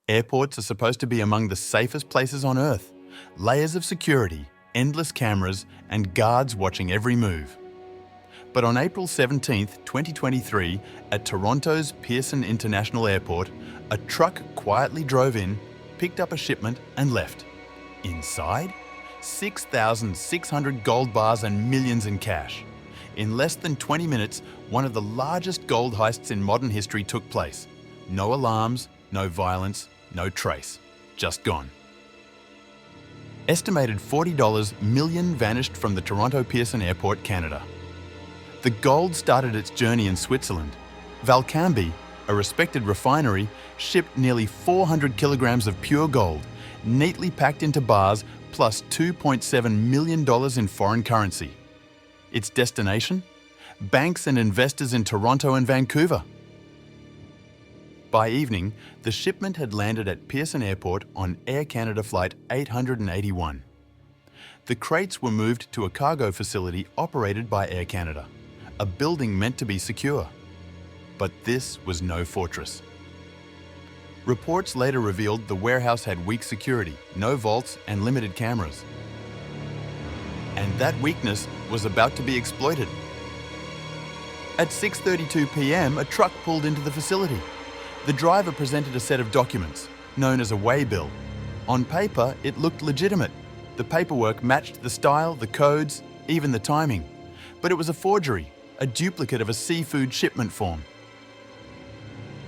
Airports are supposed to be among the safest places on Earth. Layers of security, endless cameras, and guards watching every move. But on April 17, 2023, at Toronto's Pearson International Airport, a truck quietly drove in, picked up a shipment, and left. Inside? 6,600 gold bars and millions in cash. In less than 20 minutes, one of the largest gold heists in modern history took place. No alarms, no violence, no trace. Just gone. Estimated $40 million vanished from the Toronto Pearson Airport, Canada. The gold started its journey in Switzerland. Valcambi, a respected refinery, shipped nearly 400 kilograms of pure gold, neatly packed into bars, plus $2.7 million in foreign currency. Its destination? Banks and investors in Toronto and Vancouver. By evening, the shipment had landed at Pearson Airport on Air Canada Flight 881. The crates were moved to a cargo facility operated by Air Canada, a building meant to be secure. But this was no fortress. Reports later revealed the warehouse had weak security, no vaults, and limited cameras. And that weakness was about to be exploited. At 6:32 p.m., a truck pulled into the facility. The driver presented a set of documents, known as a waybill. On paper, it looked legitimate. The paperwork matched the style, the codes, even the timing. But it was a forgery, a duplicate of a seafood shipment form.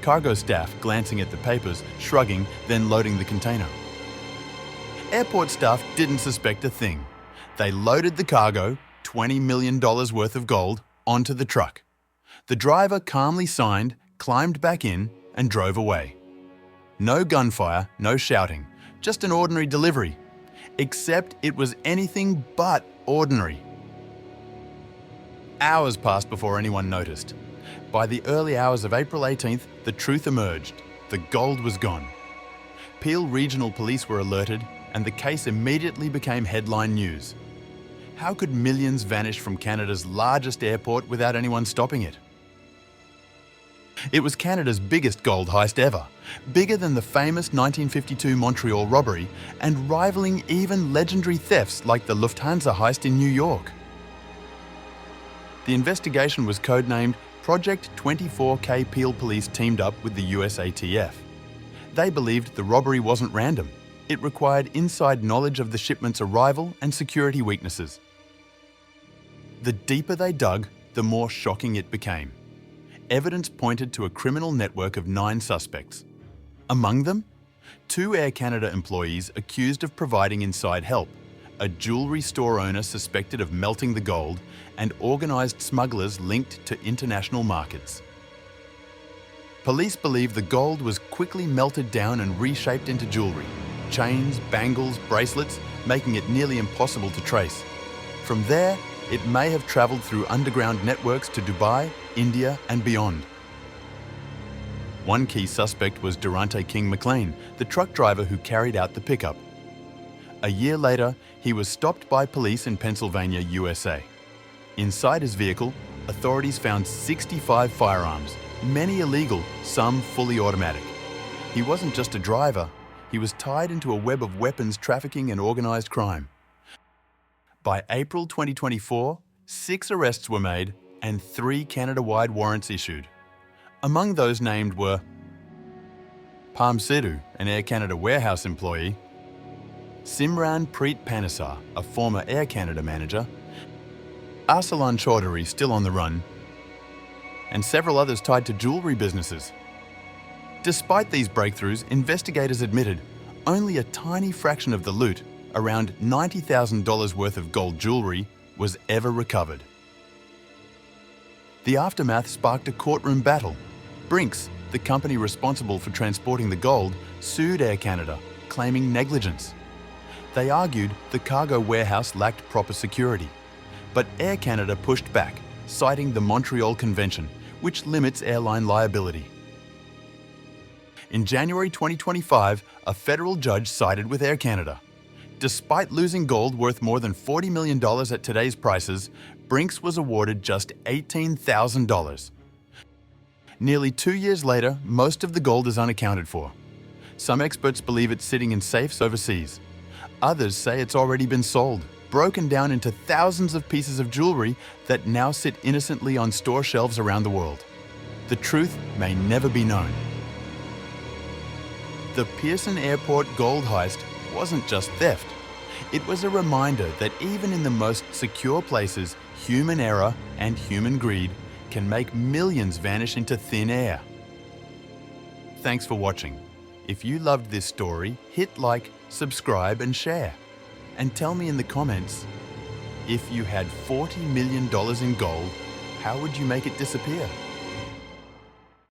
Cargo staff glancing at the papers, shrugging, then loading the container. Airport staff didn't suspect a thing. They loaded the cargo, $20 million worth of gold, onto the truck. The driver calmly signed, climbed back in, and drove away. No gunfire, no shouting, just an ordinary delivery. Except it was anything but ordinary. Hours passed before anyone noticed. By the early hours of April 18th, the truth emerged. The gold was gone. Peel Regional Police were alerted, and the case immediately became headline news. How could millions vanish from Canada's largest airport without anyone stopping it? It was Canada's biggest gold heist ever, bigger than the famous 1952 Montreal robbery and rivaling even legendary thefts like the Lufthansa heist in New York. The investigation was codenamed Project 24K. Peel Police teamed up with the US ATF. They believed the robbery wasn't random. It required inside knowledge of the shipment's arrival and security weaknesses. The deeper they dug, the more shocking it became. Evidence pointed to a criminal network of 9 suspects. Among them, 2 Air Canada employees accused of providing inside help, a jewellery store owner suspected of melting the gold, and organised smugglers linked to international markets. Police believe the gold was quickly melted down and reshaped into jewellery, chains, bangles, bracelets, making it nearly impossible to trace. From there, it may have travelled through underground networks to Dubai, India, and beyond. One key suspect was Durante King McLean, the truck driver who carried out the pickup. A year later, he was stopped by police in Pennsylvania, USA. Inside his vehicle, authorities found 65 firearms, many illegal, some fully automatic. He wasn't just a driver, he was tied into a web of weapons trafficking and organised crime. By April 2024, 6 arrests were made and 3 Canada-wide warrants issued. Among those named were Parm Sidhu, an Air Canada warehouse employee, Simran Preet Panesar, a former Air Canada manager, Arsalan Chaudhary, still on the run, and several others tied to jewellery businesses. Despite these breakthroughs, investigators admitted only a tiny fraction of the loot, around $90,000 worth of gold jewellery, was ever recovered. The aftermath sparked a courtroom battle. Brinks, the company responsible for transporting the gold, sued Air Canada, claiming negligence. They argued the cargo warehouse lacked proper security. But Air Canada pushed back, citing the Montreal Convention, which limits airline liability. In January 2025, a federal judge sided with Air Canada. Despite losing gold worth more than $40 million at today's prices, Brinks was awarded just $18,000. Nearly 2 years later, most of the gold is unaccounted for. Some experts believe it's sitting in safes overseas. Others say it's already been sold, broken down into thousands of pieces of jewelry that now sit innocently on store shelves around the world. The truth may never be known. The Pearson Airport Gold Heist wasn't just theft. It was a reminder that even in the most secure places, human error and human greed can make millions vanish into thin air. Thanks for watching. If you loved this story, hit like, subscribe and share. And tell me in the comments, if you had $40 million in gold, how would you make it disappear?